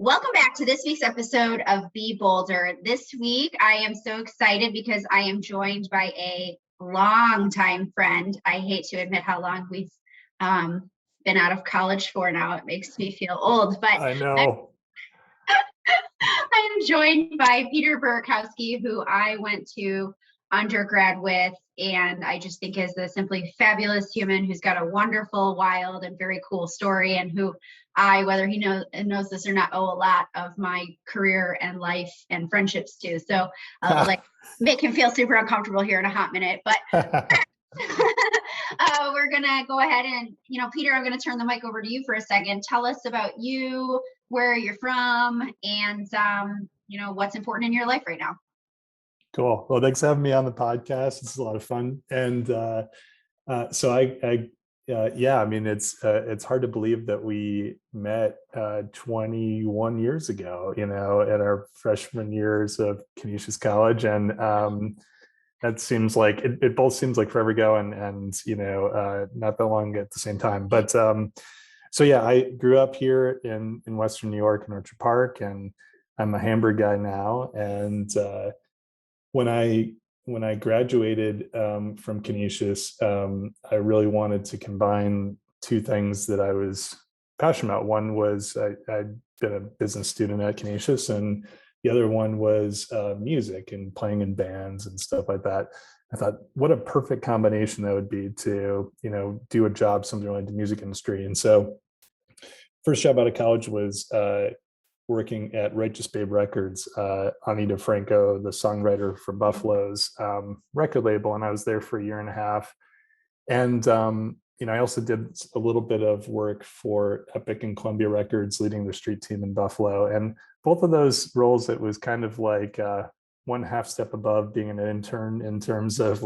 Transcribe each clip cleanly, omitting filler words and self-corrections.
Welcome back to this week's episode of Be Bolder. This week, I am so excited because I am joined by a longtime friend. I hate to admit how long we've been out of college for now. It makes me feel old, but I know. I am joined by Peter Burakowski, who I went to undergrad with, and I just think is a simply fabulous human who's got a wonderful, wild, and very cool story, and who I, whether he knows this or not, owe a lot of my career and life and friendships to. So make him feel super uncomfortable here in a hot minute, but we're gonna go ahead and, Peter, I'm gonna turn the mic over to you for a second. Tell us about you, where you're from, and what's important in your life right now. Cool. Well, thanks for having me on the podcast. It's a lot of fun. And so I mean, it's hard to believe that we met 21 years ago, at our freshman years of Canisius College. And that seems like it both seems like forever ago and not that long at the same time. But so yeah, I grew up here in Western New York in Orchard Park, and I'm a Hamburg guy now. And when I graduated from Canisius, I really wanted to combine two things that I was passionate about. One was I'd been a business student at Canisius, and the other one was music and playing in bands and stuff like that. I thought, what a perfect combination that would be to, do a job, something related to the music industry. And so first job out of college was working at Righteous Babe Records, Anita Franco, the songwriter for Buffalo's record label. And I was there for a year and a half. And, I also did a little bit of work for Epic and Columbia Records, leading their street team in Buffalo. And both of those roles, it was kind of like one half step above being an intern in terms of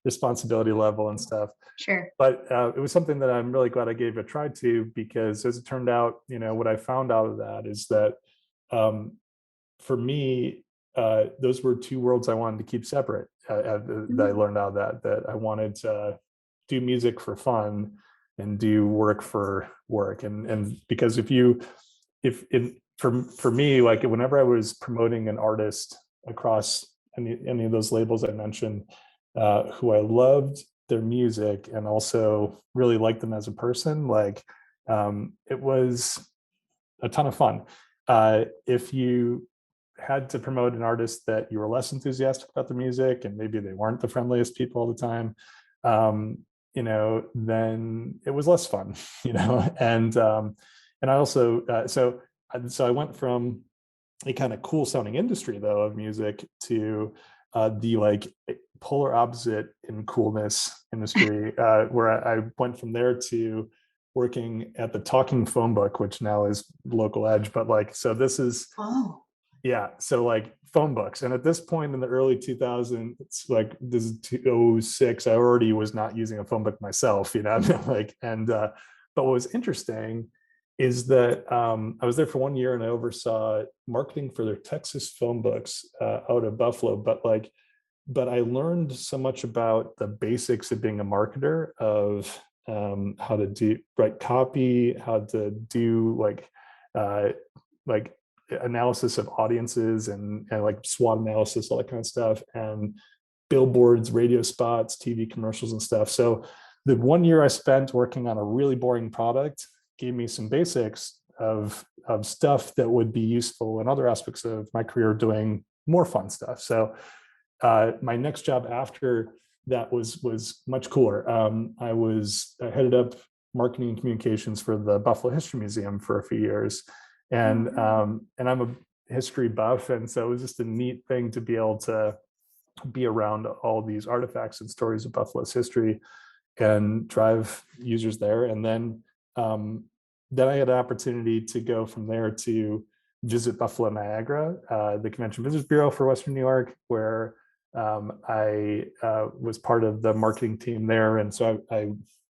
responsibility level and stuff. Sure. But it was something that I'm really glad I gave a try to, because as it turned out, what I found out of that is that for me, those were two worlds I wanted to keep separate. That I learned out of that I wanted to do music for fun and do work for work. And because for me, like whenever I was promoting an artist across any of those labels I mentioned, who I loved their music and also really liked them as a person, it was a ton of fun. If you had to promote an artist that you were less enthusiastic about the music and maybe they weren't the friendliest people all the time, then it was less fun, and I also so I went from a kind of cool sounding industry though of music to the polar opposite in coolness industry, where I went from there to working at the Talking Phone Book, which now is Local Edge, but so this is phone books. And at this point in the early 2000s, it's this is 2006, I already was not using a phone book myself, but what was interesting is that I was there for 1 year and I oversaw marketing for their Texas phone books out of Buffalo. But I learned so much about the basics of being a marketer, of how to write copy, how to do analysis of audiences and SWOT analysis, all that kind of stuff, and billboards, radio spots, TV commercials and stuff. So the 1 year I spent working on a really boring product gave me some basics of stuff that would be useful in other aspects of my career doing more fun stuff. So my next job after that was much cooler. I headed up marketing and communications for the Buffalo History Museum for a few years. And I'm a history buff. And so it was just a neat thing to be able to be around all these artifacts and stories of Buffalo's history and drive users there. And then I had an opportunity to go from there to visit Buffalo Niagara, the Convention Visitors Bureau for Western New York, where I was part of the marketing team there. And so I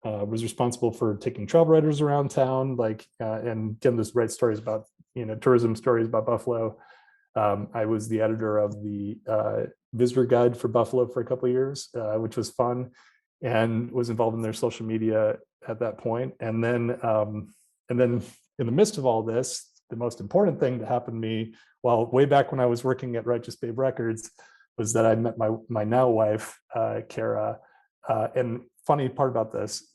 was responsible for taking travel writers around town, and getting them to write stories about, tourism stories about Buffalo. I was the editor of the visitor guide for Buffalo for a couple of years, which was fun, and was involved in their social media at that point. And then in the midst of all this, the most important thing that happened to me, well, way back when I was working at Righteous Babe Records, was that I met my now wife, Kara. And funny part about this,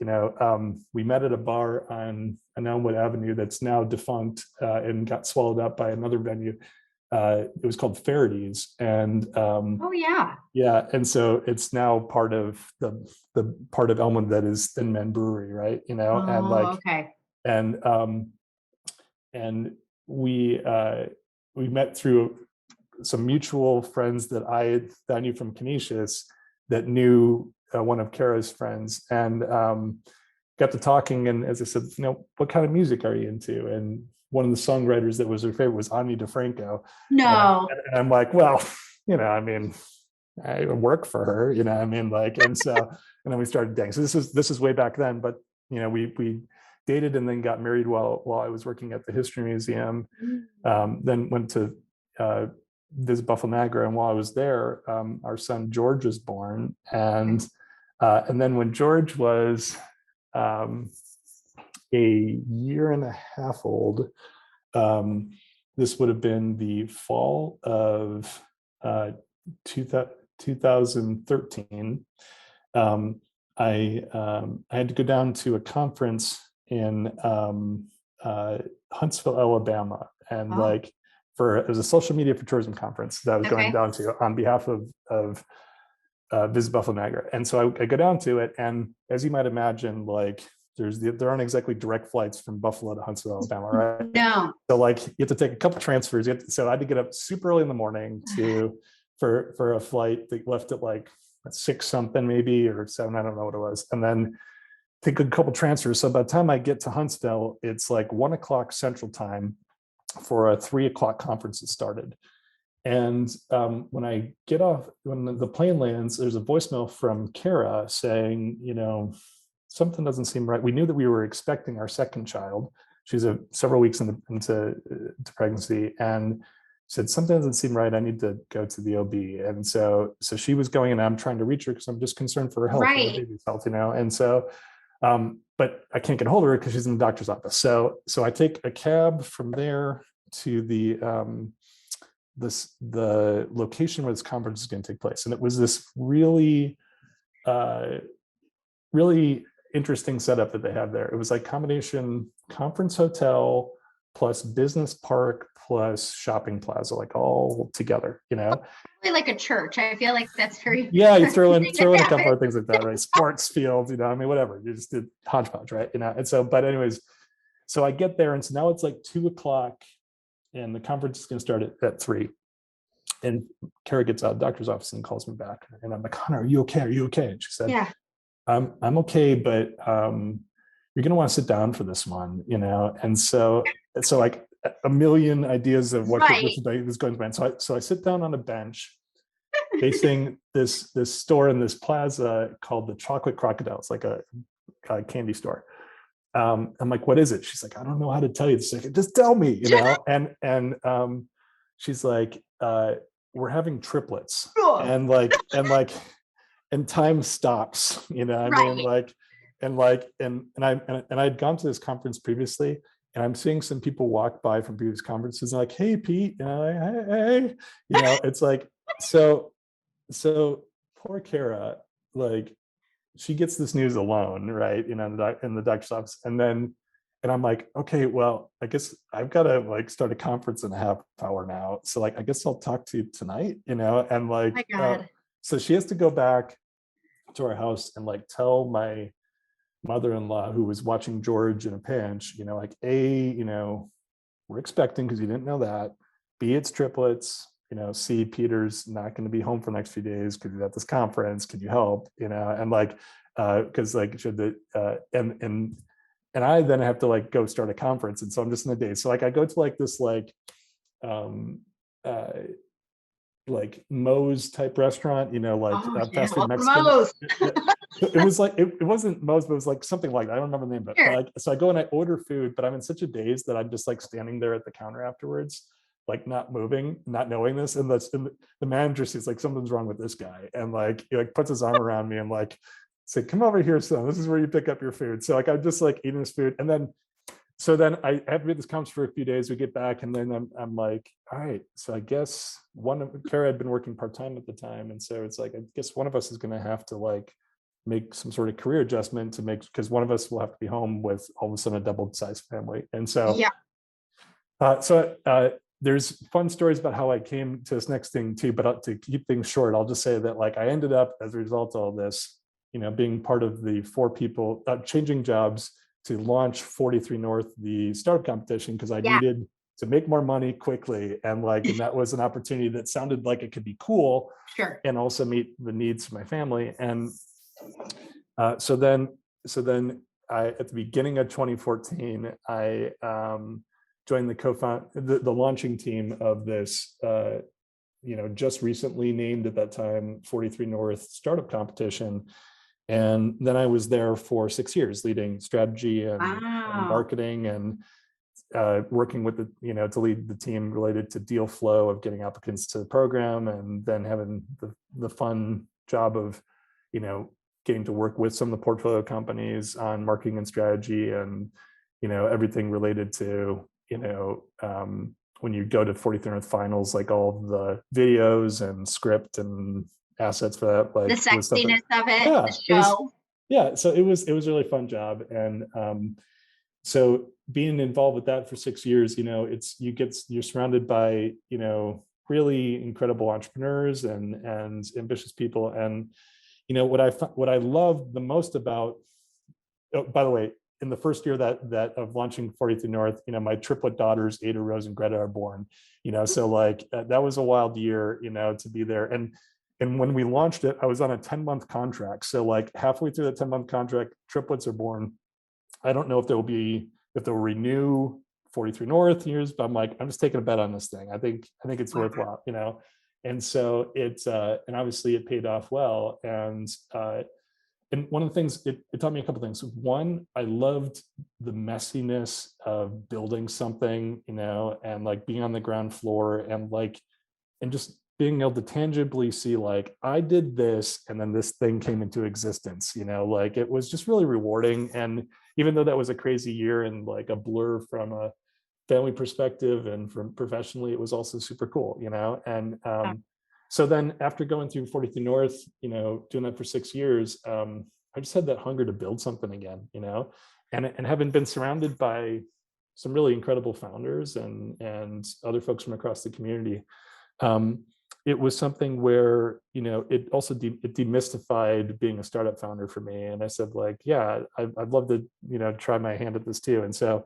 we met at a bar on Elmwood Avenue that's now defunct and got swallowed up by another venue. It was called Faraday's, and oh yeah, yeah, and so it's now part of the part of Elmwood that is Thin Men Brewery, right? And like, okay, and we met through some mutual friends that I knew from Canisius that knew one of Kara's friends, and got to talking. And as I said, what kind of music are you into? And one of the songwriters that was her favorite was Ani DeFranco. no, And I'm like, well, I mean, I work for her, I mean, like, and then we started dating. So this is way back then, but we dated and then got married while I was working at the History Museum. Then went to visit Buffalo Niagara, and while I was there, our son George was born, and then when George was a year and a half old, this would have been the fall of 2013. I had to go down to a conference in Huntsville, Alabama, and it was a social media for tourism conference that I was going down to on behalf of Visit Buffalo Niagara. And so I go down to it, and as you might imagine, like there aren't exactly direct flights from Buffalo to Huntsville, Alabama, right? No. So like you have to take a couple transfers. So I had to get up super early in the morning for a flight that left at like 6 something maybe, or 7, I don't know what it was, and then take a couple transfers. So by the time I get to Huntsville, it's like 1 o'clock Central Time for a 3 o'clock conference that started. And when I get off, when the plane lands, there's a voicemail from Kara saying, something doesn't seem right. We knew that we were expecting our second child. She's several weeks into pregnancy, and said, something doesn't seem right. I need to go to the OB. And so she was going, and I'm trying to reach her because I'm just concerned for her health, right. her baby's health, And so, but I can't get a hold of her because she's in the doctor's office. So I take a cab from there to the location where this conference is going to take place. And it was this really, really interesting setup that they have there. It was like combination conference hotel plus business park plus shopping plaza, like all together, Really like a church. I feel like that's very yeah. You throw in a couple of things like that, right? Sports fields, I mean, whatever. You just did hodgepodge, right? And so, but anyways, so I get there, and so now it's like 2 o'clock, and the conference is going to start at 3. And Kara gets out of the doctor's office and calls me back, and I'm like, Connor, are you okay? Are you okay? And she said, yeah, I'm okay, but you're going to want to sit down for this one, And so like a million ideas of what was going to be. So I sit down on a bench facing this store in this plaza called the Chocolate Crocodile. It's like a candy store. I'm like, what is it? She's like, I don't know how to tell you. Just tell me, And she's like, we're having triplets, and time stops, I mean, like, and I'd gone to this conference previously, and I'm seeing some people walk by from previous conferences, and like, hey, Pete, hey, it's like, so poor Kara, like, she gets this news alone, right? In the doctor's office, and I'm like, okay, well, I guess I've got to like start a conference in a half hour now. So like, I guess I'll talk to you tonight, and like, oh my God. So she has to go back to our house and like tell my mother-in-law, who was watching George in a pinch, like, A, we're expecting, because you didn't know that. B, it's triplets. C, Peter's not going to be home for the next few days because he's at this conference. Can you help? And like, because like, should the and I then have to like go start a conference, and so I'm just in a day. So like, I go to like this like Moe's type restaurant, fast food Mexican. It was like, it wasn't Moe's, but it was like something like that. I don't remember the name, but like, so I go and I order food, but I'm in such a daze that I'm just like standing there at the counter afterwards, like not moving, not knowing this. And the manager sees like, something's wrong with this guy. And like, he like puts his arm around me and like said, come over here, son, this is where you pick up your food. So like, I'm just like eating this food. And then so then I have to be at this conference for a few days. We get back, and then I'm like, all right. So I guess Kara had been working part-time at the time, and so it's like, I guess one of us is going to have to like make some sort of career adjustment to make, because one of us will have to be home with all of a sudden a double-sized family. And so Yeah. There's fun stories about how I came to this next thing too, but to keep things short, I'll just say that like I ended up, as a result of all this, being part of the 4 people changing jobs to launch 43 North, the startup competition, because I needed to make more money quickly. And that was an opportunity that sounded like it could be cool. Sure. And also meet the needs of my family. And so then at the beginning of 2014, I joined the launching team of this, just recently named at that time 43 North startup competition. And then I was there for 6 years, leading strategy and marketing, and working with to lead the team related to deal flow of getting applicants to the program, and then having the fun job of, getting to work with some of the portfolio companies on marketing and strategy, and, everything related to, when you go to 43 North finals, like all the videos and script and assets for that, like the sexiness of it, yeah, the show. So it was a really fun job. And so being involved with that for 6 years, you're surrounded by, really incredible entrepreneurs and ambitious people. And, what I love the most about, oh, by the way, in the first year that of launching 43 North, my triplet daughters, Ada, Rose, and Greta, are born. So that was a wild year, to be there. And when we launched it, I was on a 10-month contract. So halfway through the 10-month contract, triplets are born. I don't know if they'll renew 43 North years, but I'm just taking a bet on this thing. I think it's worthwhile, And so and obviously it paid off well. And one of the things, it taught me a couple things. One, I loved the messiness of building something, and being on the ground floor, and just being able to tangibly see, I did this, and then this thing came into existence, it was just really rewarding. And even though that was a crazy year and a blur from a family perspective and from professionally, it was also super cool, And so then after going through 43 North, doing that for 6 years, I just had that hunger to build something again, and having been surrounded by some really incredible founders and other folks from across the community, it was something where, it also it demystified being a startup founder for me. And I said, yeah, I'd love to, try my hand at this too. And so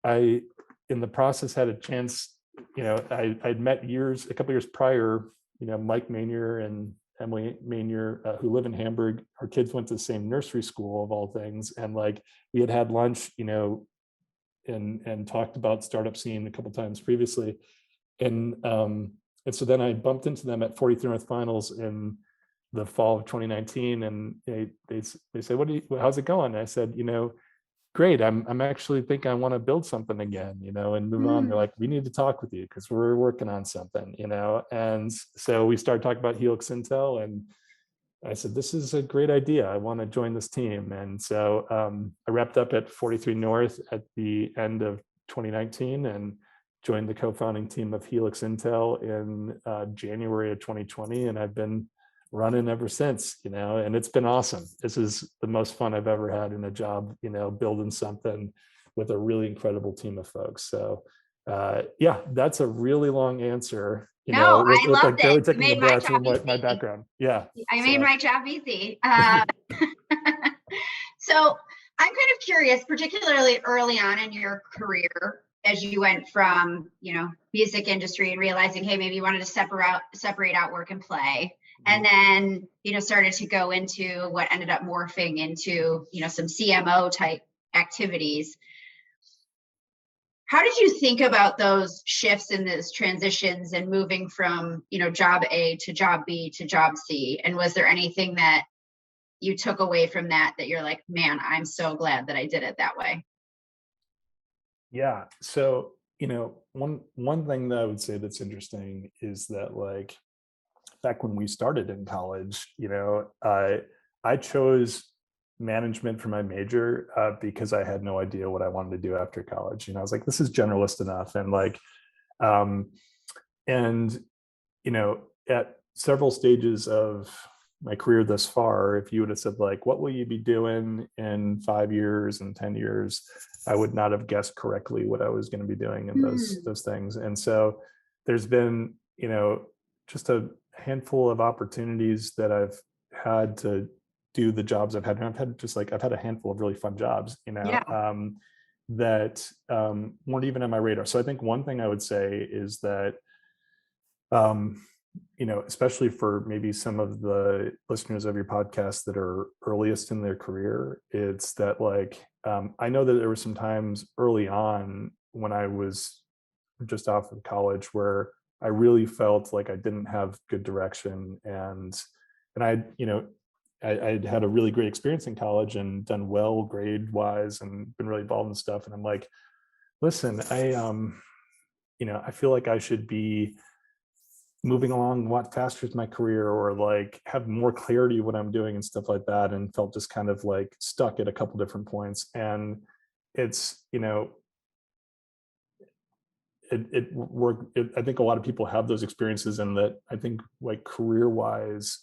I, in the process, had a chance, I'd met a couple years prior, Mike Manier and Emily Manier, who live in Hamburg. Our kids went to the same nursery school, of all things. And we had lunch, and talked about startup scene a couple times previously. And so then I bumped into them at 43 North Finals in the fall of 2019. And they said, how's it going? And I said, great. I'm actually think I want to build something again, and move on. They're like, we need to talk with you because we're working on something, And so we started talking about HELIXintel, and I said, this is a great idea. I want to join this team. And so I wrapped up at 43 North at the end of 2019 and joined the co-founding team of HELIXintel in January of 2020. And I've been running ever since, and it's been awesome. This is the most fun I've ever had in a job, building something with a really incredible team of folks. So yeah, that's a really long answer. I loved it. Taking a breath from my background. Yeah. I made my job easy. So I'm kind of curious, particularly early on in your career, as you went from, music industry and realizing, hey, maybe you wanted to separate out work and play. And then, started to go into what ended up morphing into, some CMO type activities. How did you think about those shifts and those transitions and moving from, job A to job B to job C? And was there anything that you took away from that you're like, man, I'm so glad that I did it that way? Yeah. So, one thing that I would say that's interesting is that back when we started in college, I chose management for my major because I had no idea what I wanted to do after college. I was like, this is generalist enough. And like, and, at several stages of my career thus far, if you would have said like, what will you be doing in 5 years and 10 years, I would not have guessed correctly what I was going to be doing in those things. And so there's been, just a handful of opportunities that I've had to do the jobs I've had. And I've had a handful of really fun jobs, that weren't even on my radar. So I think one thing I would say is that, especially for maybe some of the listeners of your podcast that are earliest in their career, it's that like, I know that there were some times early on when I was just off of college where I really felt like I didn't have good direction. And I'd had a really great experience in college and done well grade wise and been really involved in stuff. And I'm like, listen, I feel like I should be moving along a lot faster with my career, or like have more clarity what I'm doing and stuff like that. And felt just kind of like stuck at a couple different points. And it's, I think a lot of people have those experiences, and that I think like career wise,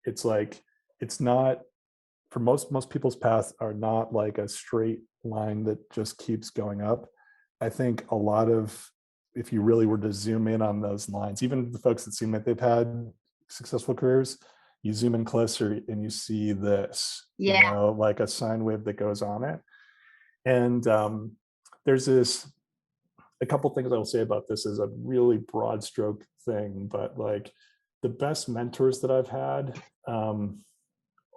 it's like, it's not, for most people's paths are not like a straight line that just keeps going up. I think a lot of, if you really were to zoom in on those lines, even the folks that seem like they've had successful careers, you zoom in closer and you see this, like a sine wave that goes on it. And there's a couple things I will say about this is a really broad stroke thing, but like the best mentors that I've had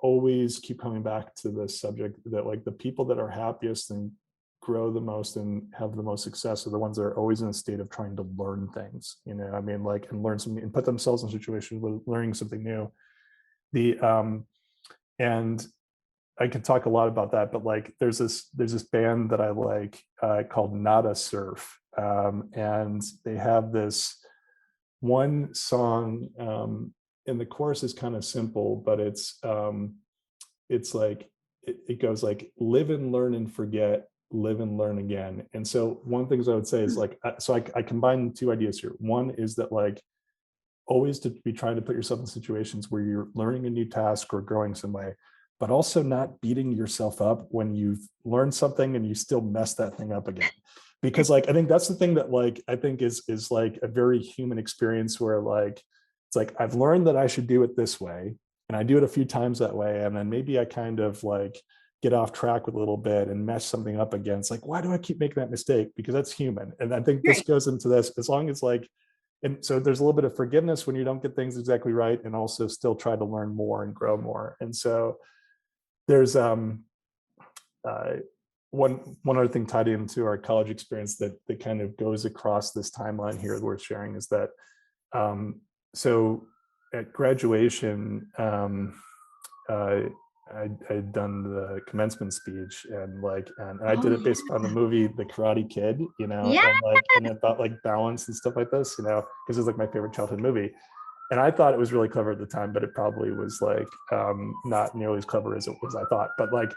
always keep coming back to this subject, that like the people that are happiest and grow the most and have the most success are the ones that are always in a state of trying to learn things, like, and learn something and put themselves in situations where learning something new. And I could talk a lot about that, but like there's this band that I like called Nada Surf, and they have this one song, and the chorus is kind of simple, but it's like it goes like, live and learn and forget, live and learn again. And so one of the things I would say is like, so I combine two ideas here. One is that like always to be trying to put yourself in situations where you're learning a new task or growing some way, but also not beating yourself up when you've learned something and you still mess that thing up again. Because like, I think that's the thing that like, I think is like a very human experience where like, it's like, I've learned that I should do it this way, and I do it a few times that way. And then maybe I kind of like get off track with a little bit and mess something up again. It's like, why do I keep making that mistake? Because that's human. And I think this goes into this, as long as like, and so there's a little bit of forgiveness when you don't get things exactly right, and also still try to learn more and grow more. And so there's one other thing tied into our college experience that kind of goes across this timeline here that we're sharing is that so at graduation, I'd done the commencement speech, and I did it based on the movie The Karate Kid, and about like balance and stuff like this, because it's like my favorite childhood movie. And I thought it was really clever at the time, but it probably was like not nearly as clever as I thought. But like,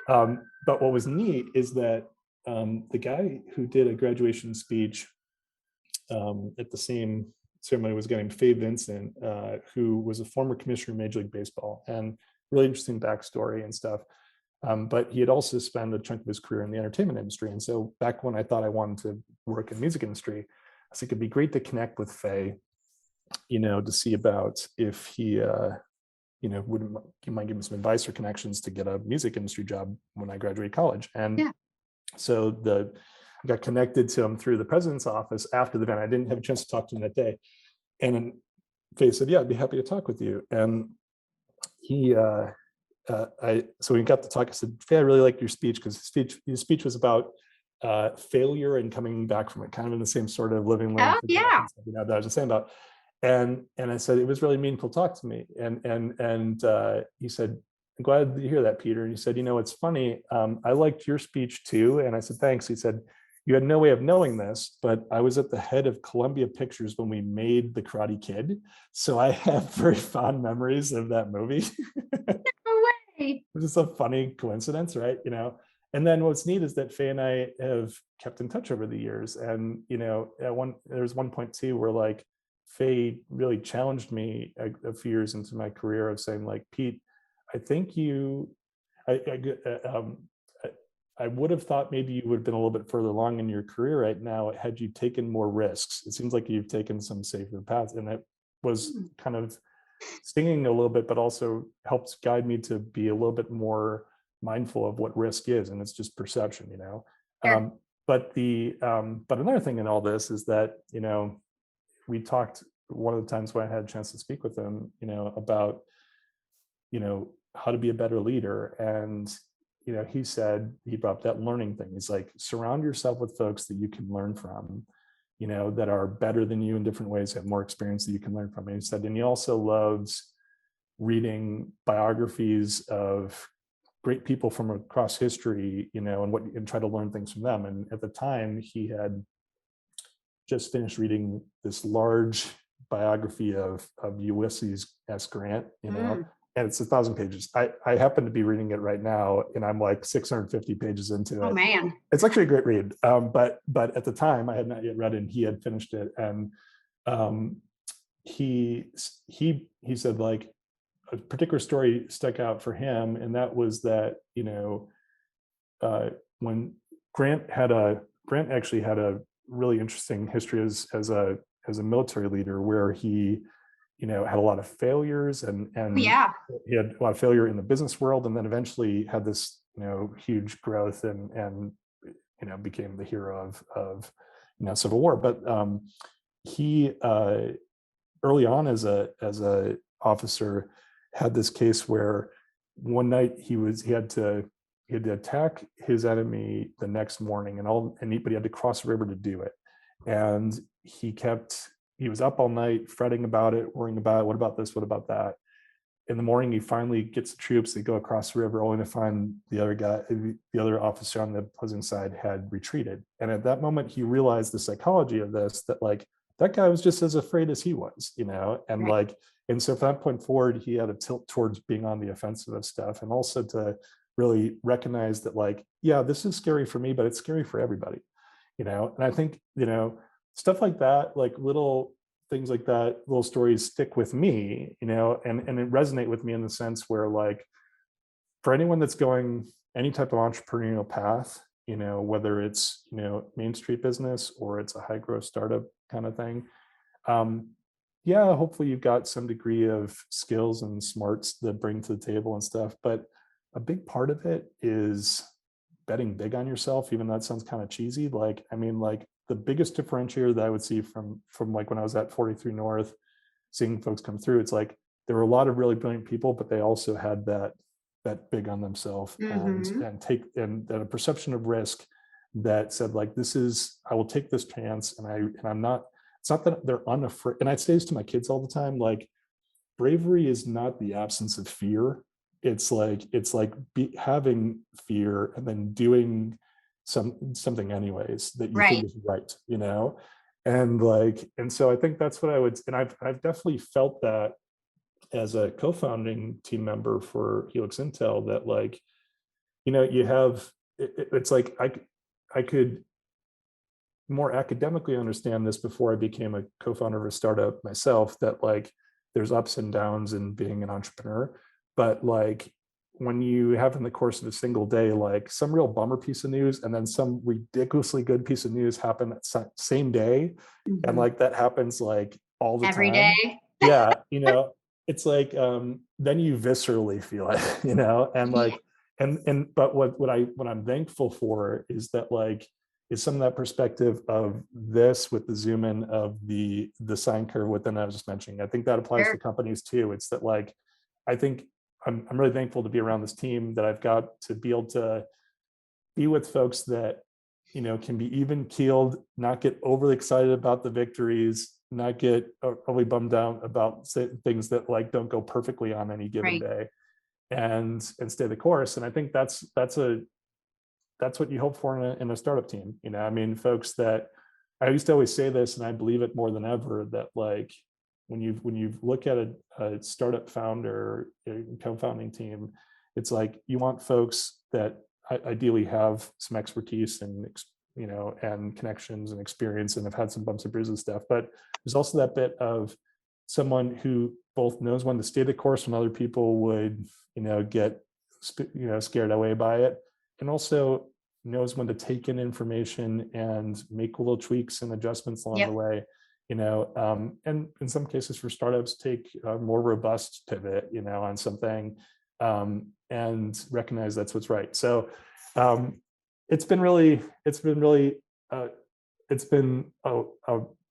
but what was neat is that the guy who did a graduation speech at the same ceremony was a guy named Faye Vincent, who was a former commissioner of Major League Baseball, and really interesting backstory and stuff. But he had also spent a chunk of his career in the entertainment industry. And so back when I thought I wanted to work in the music industry, I think it'd be great to connect with Faye, to see about if he, might give me some advice or connections to get a music industry job when I graduate college. And so I got connected to him through the president's office after the event. I didn't have a chance to talk to him that day. And then Faye said, yeah, I'd be happy to talk with you. And he, so we got to talk. I said, Faye, I really liked your speech, because his speech was about failure and coming back from it, kind of in the same sort of living learning that I was just saying about. And I said, it was really meaningful to talk to me. And he said, I'm glad to hear that, Peter. And he said, it's funny. I liked your speech too. And I said, thanks. He said, you had no way of knowing this, but I was at the head of Columbia Pictures when we made The Karate Kid. So I have very fond memories of that movie. No Right. It's just a funny coincidence, right? And then what's neat is that Faye and I have kept in touch over the years. And, there's one point too where like Faye really challenged me a few years into my career of saying like, Pete, I think I would have thought maybe you would have been a little bit further along in your career right now had you taken more risks. It seems like you've taken some safer paths. And it was kind of stinging a little bit, but also helps guide me to be a little bit more mindful of what risk is, and it's just perception. Sure. But another thing in all this is that we talked one of the times when I had a chance to speak with him, about how to be a better leader, and he said he brought up that learning thing. He's like, surround yourself with folks that you can learn from, that are better than you in different ways, have more experience that you can learn from. And he said, and he also loves reading biographies of great people from across history, and try to learn things from them. And at the time, he had just finished reading this large biography of Ulysses S. Grant, and it's 1,000 pages. I happen to be reading it right now, and I'm like 650 pages into it. Oh man. It's actually a great read. But at the time I had not yet read it, and he had finished it. And he said like a particular story stuck out for him. And that was that, when Grant actually had a really interesting history as a military leader, where he had a lot of failures, and Yeah. he had a lot of failure in the business world, and then eventually had this huge growth, and became the hero of Civil War. But he early on as a officer had this case where one night he had to attack his enemy the next morning, but he had to cross the river to do it. And he was up all night fretting about it, worrying about it. What about this? What about that? In the morning, he finally gets the troops. They go across the river, only to find the other officer on the opposing side had retreated. And at that moment, he realized the psychology of this, that like that guy was just as afraid as he was, and Right. like, and so from that point forward, he had a tilt towards being on the offensive of stuff, and also to really recognize that like, yeah, this is scary for me, but it's scary for everybody, And I think, stuff like that, like little things like that, little stories stick with me, and it resonate with me in the sense where like, for anyone that's going any type of entrepreneurial path, whether it's, Main Street business or it's a high growth startup kind of thing, yeah, hopefully you've got some degree of skills and smarts that bring to the table and stuff. But a big part of it is betting big on yourself, even though that sounds kind of cheesy. Like, I mean, like the biggest differentiator that I would see from like when I was at 43 North, seeing folks come through, it's like there were a lot of really brilliant people, but they also had that big on themselves, and a perception of risk that said like, I will take this chance, and I'm not. It's not that they're unafraid. And I say this to my kids all the time, like, bravery is not the absence of fear. It's like having fear and then doing something anyways that you think is right, and so I think that's what I would, and I've definitely felt that as a co-founding team member for HELIXintel, that like, you have, it's like I could more academically understand this before I became a co-founder of a startup myself, that like there's ups and downs in being an entrepreneur. But like when you have in the course of a single day, like some real bummer piece of news and then some ridiculously good piece of news happen that same day. And like that happens like all the Every time. day. Yeah. It's like, then you viscerally feel it, and like, but what I'm thankful for is that like, is some of that perspective of this with the zoom in of the sine curve within I was just mentioning. I think that applies to companies too. It's that like, I think I'm really thankful to be around this team that I've got to be able to be with folks that, can be even keeled, not get overly excited about the victories, not get overly bummed out about things that like don't go perfectly on any given day, and stay the course. And I think that's what you hope for in a startup team. I mean, folks that, I used to always say this, and I believe it more than ever, that like when you look at a startup founder, a co-founding team, it's like you want folks that ideally have some expertise and and connections and experience and have had some bumps and bruises and stuff. But there's also that bit of someone who both knows when to stay the course when other people would, get, scared away by it, and also knows when to take in information and make little tweaks and adjustments along the way, and in some cases for startups, take a more robust pivot, on something, and recognize that's what's right. So it's been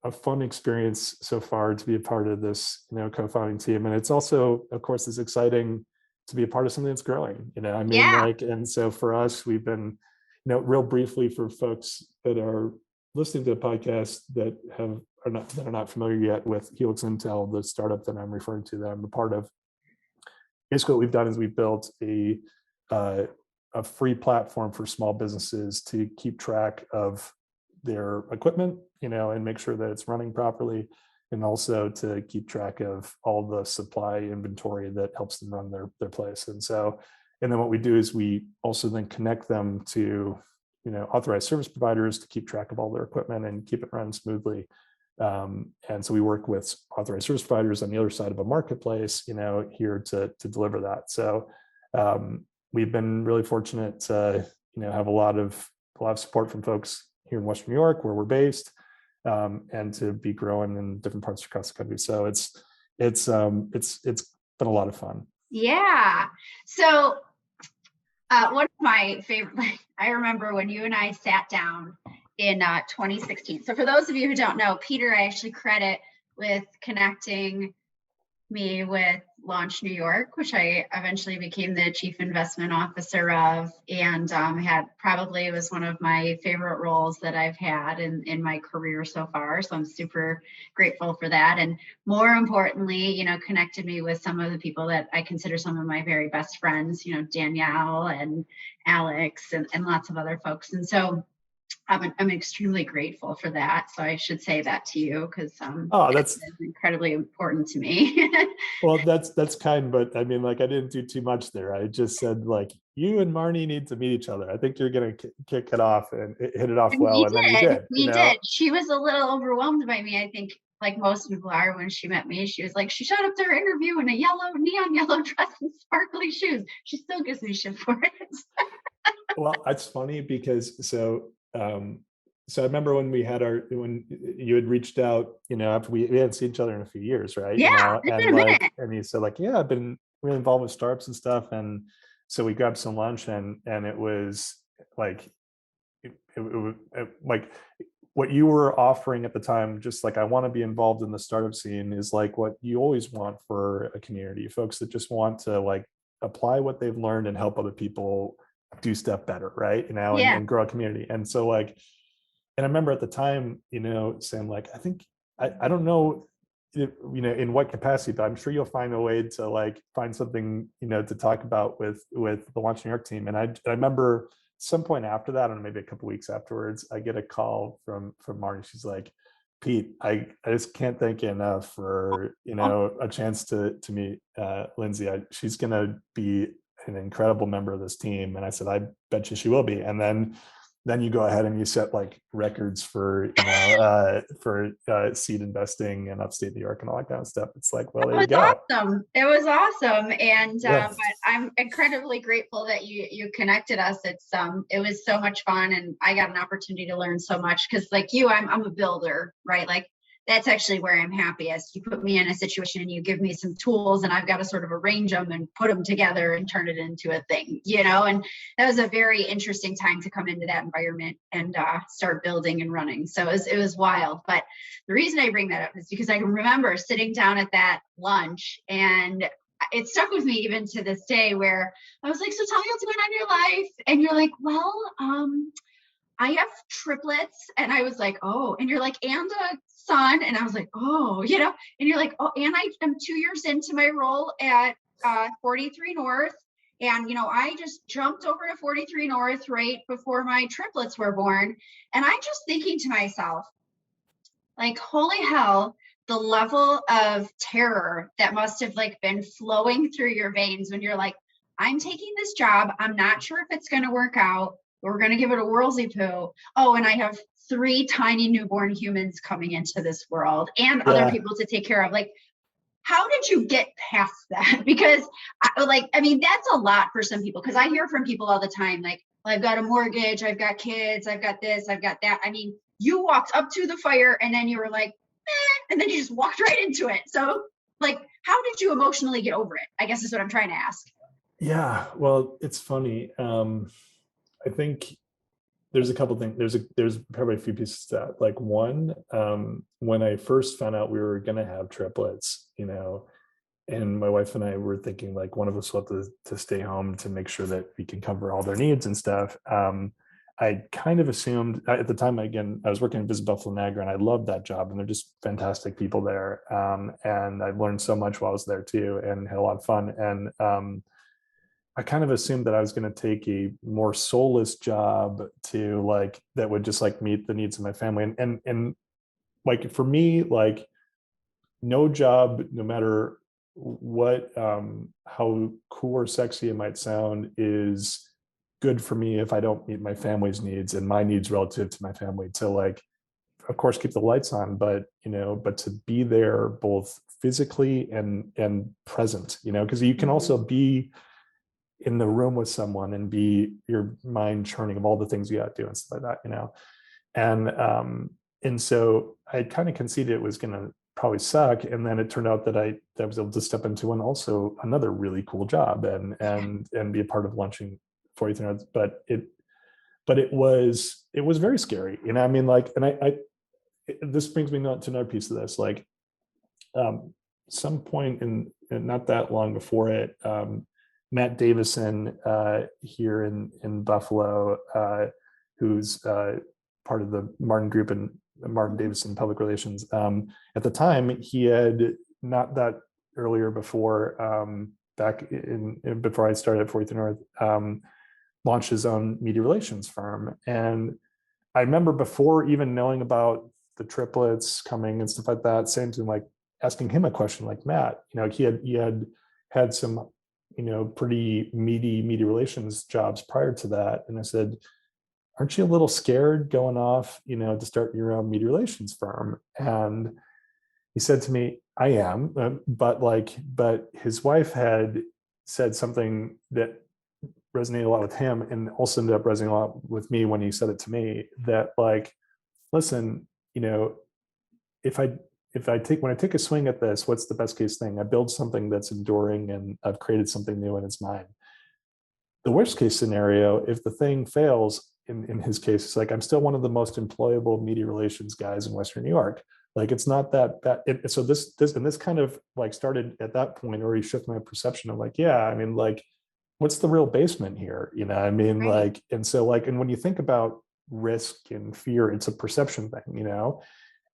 a fun experience so far to be a part of this, co-founding team. And it's also, of course, it's exciting to be a part of something that's growing, and so for us, we've been, real briefly for folks that are listening to the podcast that are not familiar yet with HELIXintel, the startup that I'm referring to, that I'm a part of. Basically what we've done is we've built a free platform for small businesses to keep track of their equipment, and make sure that it's running properly, and also to keep track of all the supply inventory that helps them run their place. And then what we do is we also then connect them to, authorized service providers to keep track of all their equipment and keep it running smoothly. And so we work with authorized service providers on the other side of a marketplace, here to deliver that. So we've been really fortunate to, have a lot of support from folks here in Western New York, where we're based, and to be growing in different parts across the country. So it's been a lot of fun. Yeah. So one of my favorite, I remember when you and I sat down in 2016. So for those of you who don't know, Peter, I actually credit with connecting me with Launch New York, which I eventually became the chief investment officer of, and was one of my favorite roles that I've had in my career so far. So I'm super grateful for that. And more importantly, connected me with some of the people that I consider some of my very best friends, Danielle and Alex and lots of other folks. And so I'm extremely grateful for that. So I should say that to you, because that's incredibly important to me. Well, that's kind, but I mean, I didn't do too much there. I just said, you and Marnie need to meet each other. I think you're going to kick it off and hit it off well. And then you did. We did. She was a little overwhelmed by me, I think, like most people are when she met me. She was like, she showed up to her interview in a neon yellow dress and sparkly shoes. She still gives me shit for it. Well, it's funny because so I remember when you had reached out, after we hadn't seen each other in a few years, right? Yeah, and you said yeah, I've been really involved with startups and stuff, and so we grabbed some lunch, and it was it was what you were offering at the time, just I want to be involved in the startup scene, is what you always want for a community, folks that just want to apply what they've learned and help other people do stuff better, right? And grow a community. And so and I remember at the time, saying I think I don't know in what capacity, but I'm sure you'll find a way to find something to talk about with the Launch New York team. And I remember some point after that, and maybe a couple of weeks afterwards, I get a call from Marty. She's like, Pete, I just can't thank you enough for a chance to meet Lindsay. She's gonna be an incredible member of this team. And I said, I bet you she will be. And then you go ahead and you set records for seed investing in upstate New York and all that kind of stuff. It's well, there you go. Awesome. It was awesome. And but I'm incredibly grateful that you connected us. It was so much fun, and I got an opportunity to learn so much, because I'm a builder, right? That's actually where I'm happiest. You put me in a situation and you give me some tools, and I've got to sort of arrange them and put them together and turn it into a thing, and that was a very interesting time to come into that environment and start building and running. So it was wild. But the reason I bring that up is because I remember sitting down at that lunch, and it stuck with me even to this day, where I was like, so tell me what's going on in your life. And you're like, well, I have triplets. And I was like, oh, and you're like, and a son. And I was like, oh, and you're like, oh, and I am 2 years into my role at 43 North. And, I just jumped over to 43 North right before my triplets were born. And I'm just thinking to myself, holy hell, the level of terror that must have been flowing through your veins when you're like, I'm taking this job. I'm not sure if it's going to work out. We're going to give it a whirlsy poo. Oh, and I have 3 tiny newborn humans coming into this world and other Yeah. people to take care of. Like, how did you get past that? Because I mean, that's a lot for some people. Cause I hear from people all the time, like, well, I've got a mortgage, I've got kids, I've got this, I've got that. I mean, you walked up to the fire and then you were like, and then you just walked right into it. So like, how did you emotionally get over it? I guess is what I'm trying to ask. Yeah. Well, it's funny. I think there's a couple things. There's probably a few pieces to that. Like one, when I first found out we were gonna have triplets, and my wife and I were thinking like one of us will have to stay home to make sure that we can cover all their needs and stuff. I kind of assumed at the time, again, I was working at Visit Buffalo Niagara and I loved that job and they're just fantastic people there. And I learned so much while I was there too and had a lot of fun. And I kind of assumed that I was going to take a more soulless job to like, that would just like meet the needs of my family. And like, for me, like no job, no matter what, how cool or sexy it might sound, is good for me if I don't meet my family's needs and my needs relative to my family, to like, of course, keep the lights on, but but to be there both physically and present, because you can also be in the room with someone and be your mind churning of all the things you got to do and stuff like that, and so I kind of conceded it was going to probably suck, and then it turned out that I was able to step into another really cool job and be a part of launching 40th Yards. But it was very scary, I mean, like, and I this brings me to another piece of this, like, some point in not that long before it, Matt Davison here in Buffalo, who's part of the Martin Group and Martin Davison Public Relations. At the time, he had not that earlier before, before I started at 40th North, launched his own media relations firm. And I remember before even knowing about the triplets coming and stuff like that, saying to him, like, asking him a question, like, Matt, he had some pretty meaty media relations jobs prior to that. And I said, aren't you a little scared going off, to start your own media relations firm? And he said to me, I am, but his wife had said something that resonated a lot with him and also ended up resonating a lot with me when he said it to me, that like, listen, if when I take a swing at this, what's the best case thing? I build something that's enduring and I've created something new and it's mine. The worst case scenario, if the thing fails, in his case, it's like, I'm still one of the most employable media relations guys in Western New York. Like, it's not that bad. So this kind of like started at that point, or he shifted my perception of like, yeah, I mean, like, what's the real basement here? I mean, Right. like, and so like, and when you think about risk and fear, it's a perception thing,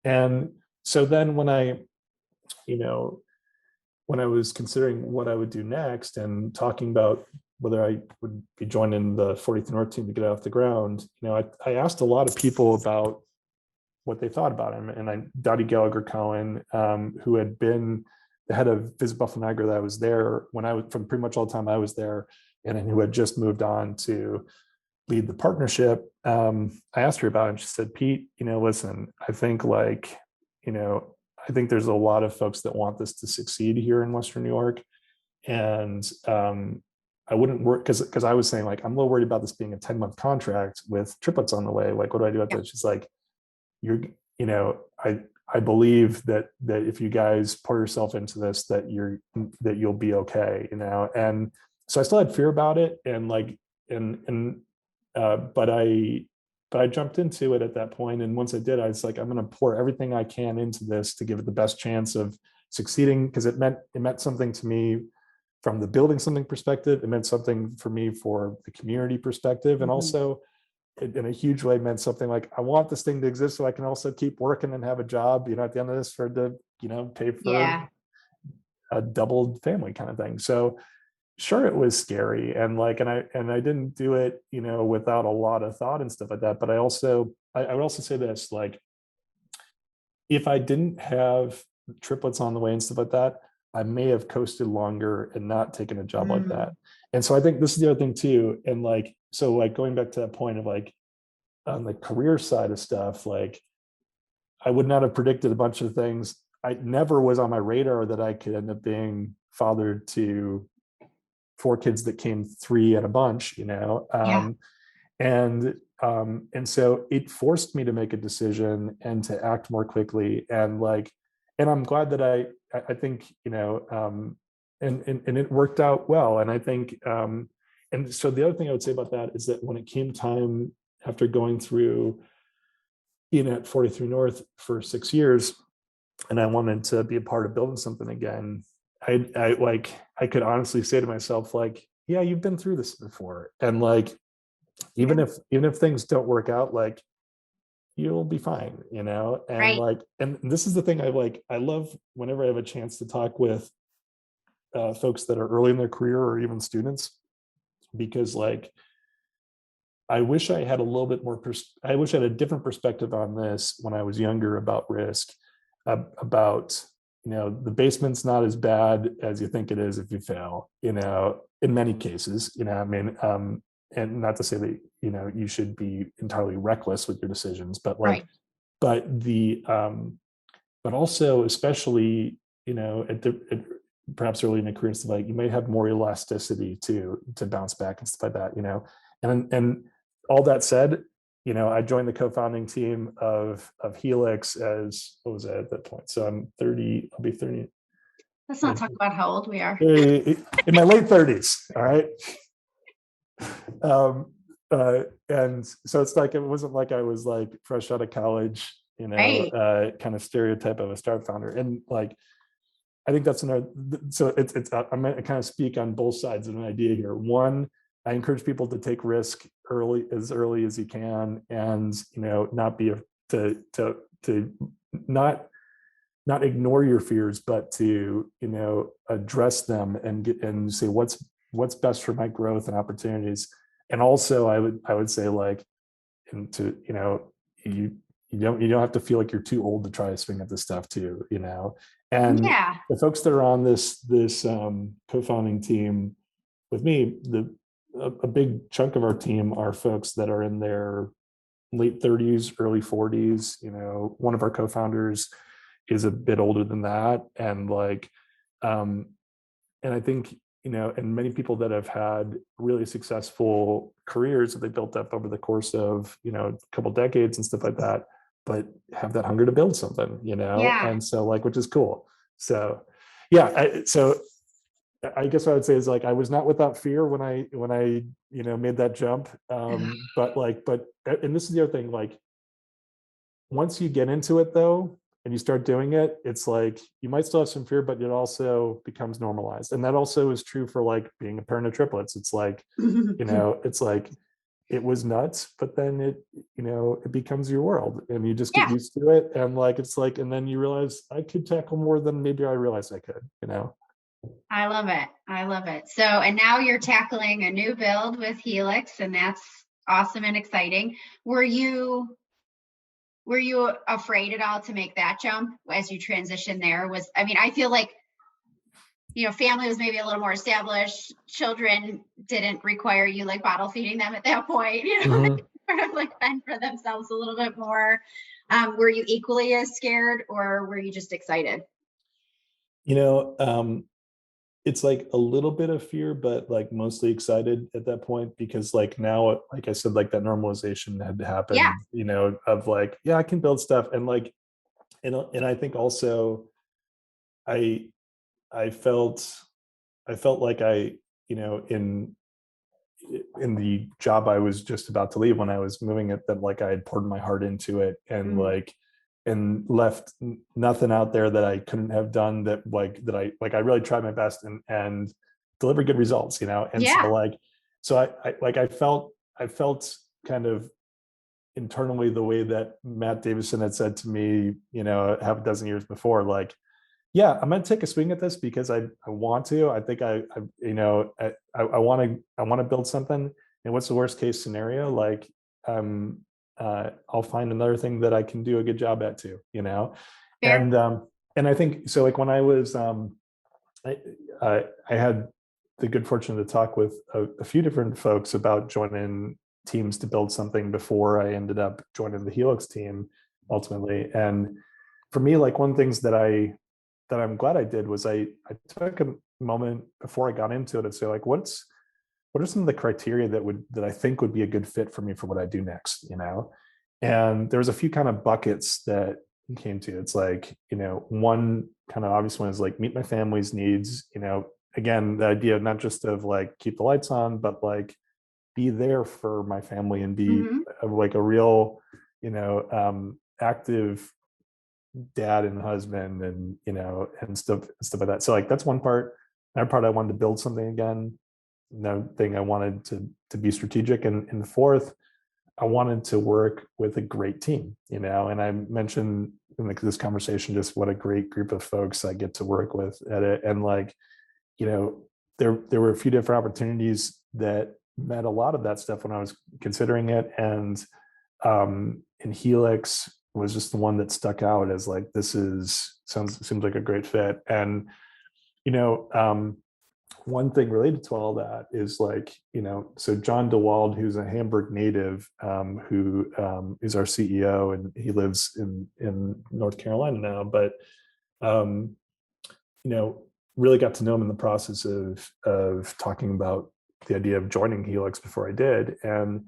and so then when I was considering what I would do next and talking about whether I would be joining the 40th North team to get off the ground, I asked a lot of people about what they thought about him. And Dottie Gallagher Cohen, who had been the head of Visit Buffalo Niagara, that I was there when I was, from pretty much all the time I was there, and who had just moved on to lead the partnership. I asked her about it and she said, Pete, listen, I think like, I think there's a lot of folks that want this to succeed here in Western New York. And I wouldn't work because I was saying, like, I'm a little worried about this being a 10-month contract with triplets on the way. Like, what do I do about this? She's like, I believe that if you guys pour yourself into this, that you'll be okay, And so I still had fear about it, and like, but I jumped into it at that point. And once I did, I was like, I'm going to pour everything I can into this to give it the best chance of succeeding, because it meant something to me from the building something perspective. It meant something for me for the community perspective. And also it, in a huge way, meant something like, I want this thing to exist so I can also keep working and have a job, at the end of this, for the, pay for a doubled family kind of thing. So sure, it was scary, and like, and I didn't do it, without a lot of thought and stuff like that. But I would also say this, like, if I didn't have triplets on the way and stuff like that, I may have coasted longer and not taken a job like that. And so I think this is the other thing too. And like, so like going back to that point of like, on the career side of stuff, like I would not have predicted a bunch of things. I never was on my radar that I could end up being fathered to 4 kids that came 3 at a bunch, you know. Yeah. And so it forced me to make a decision and to act more quickly. And like, and I'm glad that I think, you know, and it worked out well. And I think, and so the other thing I would say about that is that when it came time after going through being at 43 North for 6 years, and I wanted to be a part of building something again, I could honestly say to myself, like, yeah, you've been through this before. And like, even if things don't work out, like you'll be fine, you know. And Right. like, and this is the thing I love whenever I have a chance to talk with folks that are early in their career or even students, because like I wish I had a little bit more I wish I had a different perspective on this when I was younger about risk, about, you know, the basement's not as bad as you think it is if you fail, you know, in many cases, you know. I mean, and not to say that, you know, you should be entirely reckless with your decisions, but like, Right. but the but also especially, you know, perhaps early in a career, stuff like, you might have more elasticity to bounce back and stuff like that, you know. And all that said, you know, I joined the co-founding team of Helix as, what was I at that point? So I'm 30, I'll be 30. Let's not talk about how old we are. In my late 30s. All right. And so it's like, it wasn't like I was like fresh out of college, you know, Right. kind of stereotype of a startup founder. And like, I think that's another, so I'm going to kind of speak on both sides of an idea here. One, I encourage people to take risk early as you can, and, you know, not be to not ignore your fears, but to, you know, address them and say what's best for my growth and opportunities. And also I would say, like, and to, you know, you don't have to feel like you're too old to try to swing at this stuff too, you know. And Yeah. the folks that are on this co-founding team with me, a big chunk of our team are folks that are in their late 30s, early 40s. You know, one of our co-founders is a bit older than that. And like, and I think, you know, and many people that have had really successful careers that they built up over the course of, you know, a couple decades and stuff like that, but have that hunger to build something, you know. Yeah. And so, like, which is cool. So yeah, so I guess what I would say is, like, I was not without fear when I you know, made that jump. But like, and this is the other thing, like, once you get into it though, and you start doing it, it's like you might still have some fear, but it also becomes normalized. And that also is true for like being a parent of triplets. It's like, you know, it's like, it was nuts, but then it, you know, it becomes your world and you just get Yeah. used to it. And like, it's like, and then you realize I could tackle more than maybe I realized I could, you know. I love it. I love it. So, and now you're tackling a new build with Helix, and that's awesome and exciting. Were you afraid at all to make that jump as you transition there? I mean, I feel like, you know, family was maybe a little more established. Children didn't require you like bottle feeding them at that point, you know, Mhm. sort of like fend for themselves a little bit more. Were you equally as scared, or were you just excited? You know, it's like a little bit of fear, but like mostly excited at that point, because like now, like I said, like that normalization had Yeah. happened, you know, of like, yeah, I can build stuff. And like, and I think also I I felt like you know, in the job I was just about to leave when I was moving it, that like I had poured my heart into it, and Mm. like, and left nothing out there that I couldn't have done, that I really tried my best and delivered good results, you know. And so Yeah. like, so I felt kind of internally the way that Matt Davison had said to me, you know, half a dozen years before, like, yeah, I'm going to take a swing at this because I want to. I think you know, I want to build something. And what's the worst case scenario? Like, I'll find another thing that I can do a good job at too, you know. Fair. And I think so. Like when I was, I had the good fortune to talk with a few different folks about joining teams to build something before I ended up joining the Helix team ultimately. And for me, like one of the things that I'm glad I did was I took a moment before I got into it and say like, what are some of the criteria that I think would be a good fit for me for what I do next, you know? And there was a few kind of buckets that came to. It's like, you know, one kind of obvious one is like meet my family's needs, you know, again, the idea not just of like keep the lights on, but like be there for my family and be Mm-hmm. like a real, you know, active dad and husband and, you know, and stuff like that. So like, that's one part. Another part, I wanted to build something again. Another thing, I wanted to be strategic. And the fourth, I wanted to work with a great team, you know, and I mentioned in this conversation just what a great group of folks I get to work with at it. And like, you know, there were a few different opportunities that met a lot of that stuff when I was considering it. And Helix was just the one that stuck out as like, seems like a great fit. And, you know, one thing related to all that is like, you know, so John DeWald, who's a Hamburg native, who is our CEO, and he lives in North Carolina now, but you know, really got to know him in the process of talking about the idea of joining Helix before I did. And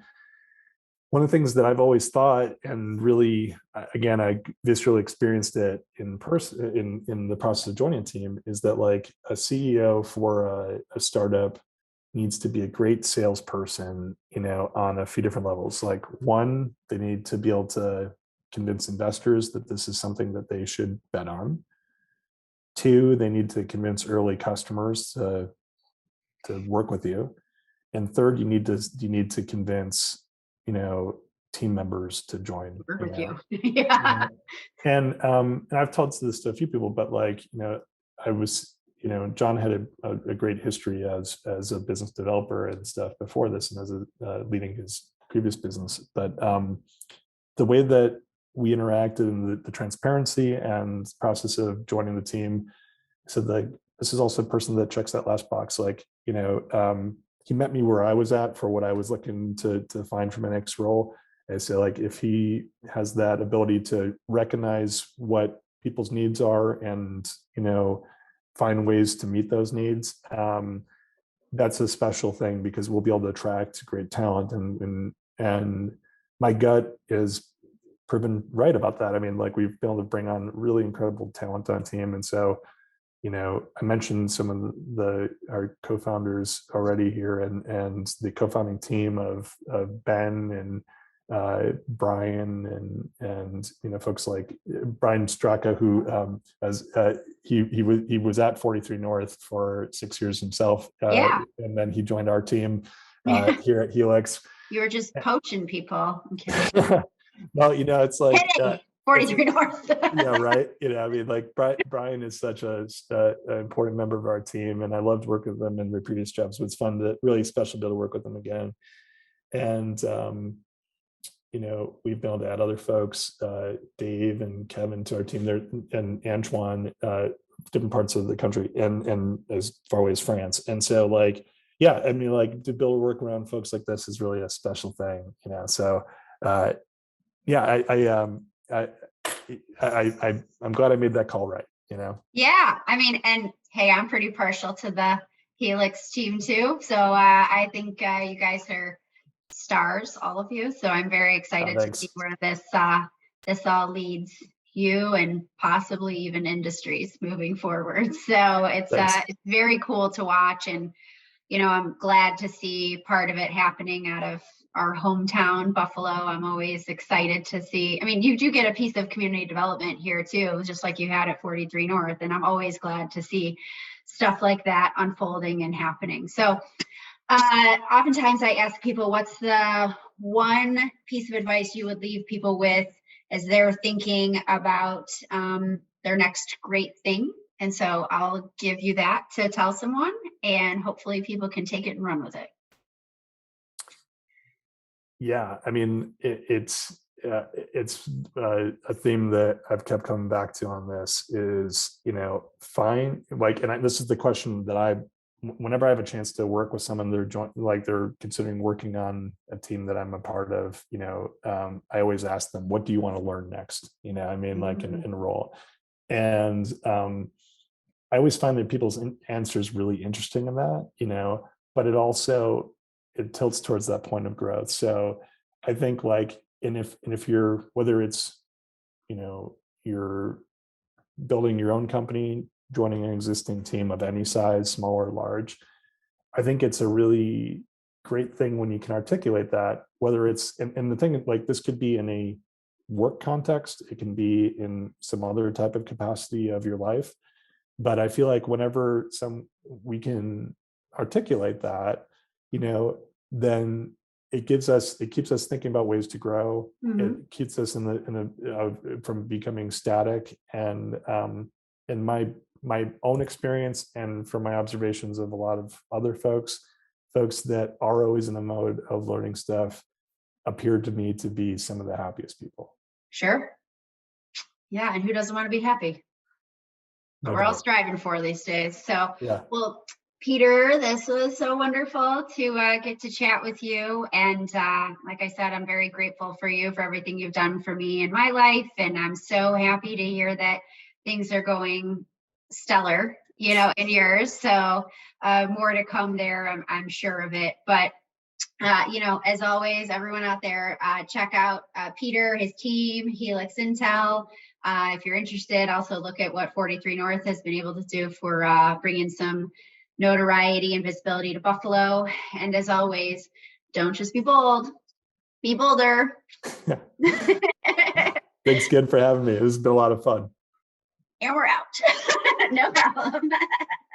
one of the things that I've always thought, and really, again, I viscerally experienced it in person in the process of joining a team, is that like a CEO for a startup needs to be a great salesperson, you know, on a few different levels. Like one, they need to be able to convince investors that this is something that they should bet on. Two, they need to convince early customers to work with you. And third, you need to convince, you know, team members to join. Work You with know? you. Yeah. And I've told this to a few people, but like, you know, I was, you know, John had a great history as a business developer and stuff before this, and as leading his previous business. But the way that we interacted and the transparency and process of joining the team, so like this is also a person that checks that last box. Like, you know, he met me where I was at for what I was looking to find from my next role. And so like if he has that ability to recognize what people's needs are and, you know, find ways to meet those needs, that's a special thing because we'll be able to attract great talent. And my gut is proven right about that. I mean, like we've been able to bring on really incredible talent on team. And so, you know, I mentioned some of our co-founders already here, and the co-founding team of Ben and Brian and you know, folks like Brian Straka, who he was at 43 North for 6 years himself, Yeah. and then he joined our team here at Helix. You were just poaching people. I'm kidding. Well, you know, it's like 43 North. yeah, right. You know, I mean, like Brian is such an important member of our team, and I loved working with him in the previous jobs. So it's really special to be able to work with them again. And you know, we've been able to add other folks, Dave and Kevin, to our team there, and Antoine, different parts of the country, and as far away as France. And so, like, yeah, I mean, like to build a work around folks like this is really a special thing, you know. So, yeah, I'm glad I made that call right, you know. Yeah, I mean, and hey, I'm pretty partial to the Helix team too. So I think you guys are stars, all of you. So I'm very excited to see where this all leads you and possibly even industries moving forward. So it's very cool to watch, and you know, I'm glad to see part of it happening out of our hometown, Buffalo. I'm always excited to see. I mean, you do get a piece of community development here too, just like you had at 43 North. And I'm always glad to see stuff like that unfolding and happening. So oftentimes I ask people, what's the one piece of advice you would leave people with as they're thinking about their next great thing? And so I'll give you that to tell someone, and hopefully people can take it and run with it. Yeah, I mean, it's a theme that I've kept coming back to on this is, you know, find like, and this is the question that I whenever I have a chance to work with someone, they're considering working on a team that I'm a part of, I always ask them, what do you want to learn next? I mean, like in a role. And I always find that people's answers really interesting in that, but it tilts towards that point of growth. So I think like, and if you're, whether it's, you're building your own company, joining an existing team of any size, small or large, I think it's a really great thing when you can articulate that, whether it's, and the thing, like, this could be in a work context, it can be in some other type of capacity of your life. But I feel like whenever we can articulate that, then it keeps us thinking about ways to grow. It keeps us from becoming static. And in my own experience and from my observations of a lot of other folks that are always in the mode of learning stuff, appeared to me to be some of the happiest people. Sure. Yeah, and who doesn't want to be happy? But we're all striving for these days. So, yeah. Well, Peter, this was so wonderful to get to chat with you. And like I said, I'm very grateful for you for everything you've done for me in my life. And I'm so happy to hear that things are going stellar, in yours. So more to come there, I'm sure of it. But as always, everyone out there, check out Peter, his team, HELIXintel. If you're interested, also look at what 43 North has been able to do for bringing some notoriety and visibility to Buffalo. And as always, don't just be bold, be bolder. Thanks again for having me. This has been a lot of fun. And we're out. No problem.